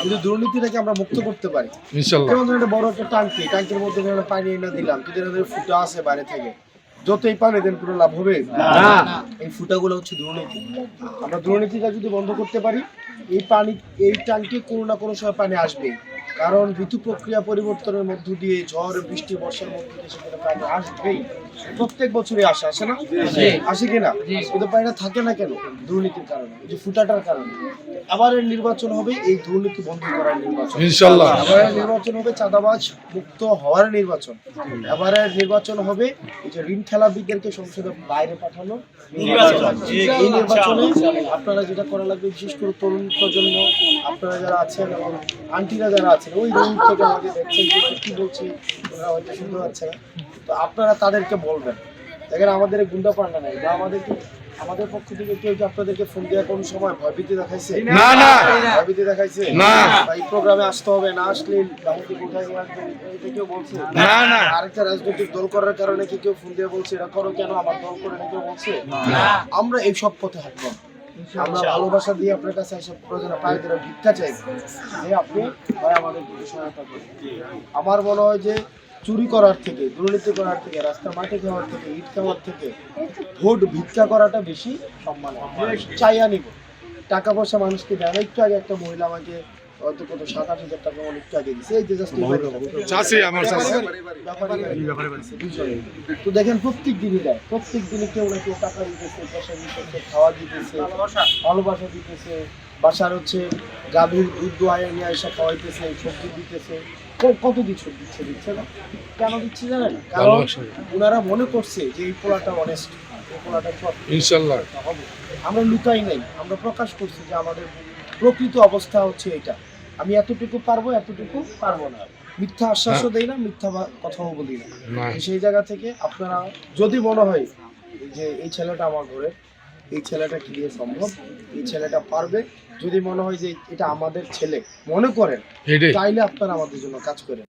যদি দুর্নীতিটাকে আমরা মুক্ত করতে পারি, ইনশাআল্লাহ। যেমন ধরেন একটা বড় একটা টাঙ্কির মধ্যে ধরেন পানি এনে দিলাম, যদি এদের ফুটা আছে বাইরে থেকে, যতই পানি দেন কোনো লাভ হবে না। এই ফুটাগুলো হচ্ছে দুর্নীতি। আমরা দুর্নীতিটা যদি বন্ধ করতে পারি, এই ট্যাঙ্কে কোনো না কোনো সময় পানি আসবেই। কারণ ঋতু প্রক্রিয়া পরিবর্তনের মধ্য দিয়ে ঝড় বৃষ্টি বর্ষার মধ্যে দিয়ে সেখানে পানি আসবেই। প্রত্যেক বছরই আসে না? আসে কিনা? কিন্তু পানিটা থাকে না কেন? দুর্নীতির কারণে, এই যে ফুটাটার কারণে। এবারের নির্বাচন হবে এই দুর্নীতি বন্ধ করার নির্বাচন ইনশাআল্লাহ। এবারের নির্বাচন হবে চাঁদাবাজ মুক্ত হওয়ার নির্বাচন। এবারের নির্বাচন হবে এই যে ঋণ খেলাপিদেরকে সংসদে বাইরে পাঠানো নির্বাচন। এই নির্বাচনে আপনারা যেটা করা লাগবে, বিশেষ করে তরুণ প্রজন্ম, আপনারা যারা আছেন এবং আন্টিরা যারা আছেন ওই রুম থেকে আমাকে দেখছেন যে কি বলছে, ওরা হয়তো শুনতে পাচ্ছে না, তো আপনারা তাদেরকে বলবেন। দেখেন আমাদের গুন্ডা পান্ডা নাই, বা আমাদের পক্ষ থেকে কেউ কি আপনাদেরকে ফোন দেওয়ার কোন সময় ভয়ভীতি দেখাইছে? না না ভয়ভীতি দেখাইছে না। বা এই প্রোগ্রামে আসতে হবে, না আসলে বাহিনী কোথায় নিয়ে আসবেন এটা কেউ বলছে? না না। আরেকটা রাজনৈতিক দল করার কারণে কি কেউ ফোন দিয়ে বলছে এটা করো কেন, আমার দল করে না কেউ বলছে? আমরা এই সব পথে হাঁটবো। আমরা ভালোবাসা দিয়ে আপনার কাছে এসব প্রয়োজনে পায়ে ধরে ভিক্ষা চাই যে আপনি ভাই আমাদের কিছু সহায়তা করুন। আমার মনে হয় যে চুরি করার থেকে, দুর্নীতি করার থেকে, রাস্তা মাটি খাওয়ার থেকে, ইট খাওয়ার থেকে ভোট ভিক্ষা করাটা বেশি সম্মান। চাইয়া নিব টাকা পয়সা মানুষকে দেয় না। একটু আগে একটা মহিলা আমাকে হয়তো কত 7-8 হাজার টাকা আমার একটু আগে দিচ্ছে, এই যে জাস্ট চাচি আমার চাচি। তো দেখেন প্রত্যেক দিনই দেয়, প্রত্যেক দিনই কেউ না কেউ টাকা দিতেছে, পয়সা দিতেছে, খাওয়া দিতেছে, ভালোবাসা দিতেছে, বাসার হচ্ছে গাভীর দুধ দোয়ায় নিয়ে এসে খাওয়াইতেছে, সবজি দিতেছে, কত কিছু দিচ্ছে না। কেন দিচ্ছে জানেন? কারণ ওনারা মনে করছে যে এই পোলাটা অনেস্ট, এই পোলাটা ইনশাআল্লাহ হবে। আমরা লুকাই নাই, আমরা প্রকাশ করছি যে আমাদের প্রকৃত অবস্থা হচ্ছে এটা। আমি এতটুকু পারবো না, মিথ্যা আশ্বাসও দেই না, মিথ্যা কথাও বলি না। সেই জায়গা থেকে আপনারা যদি মনে হয় যে এই ছেলেটা আমার ঘরে, এই ছেলেটা কি দিয়ে সম্ভব, এই ছেলেটা পারবে, যদি মনে হয় যে এটা আমাদের ছেলে মনে করেন, তাইলে আপনারা আমাদের জন্য কাজ করেন।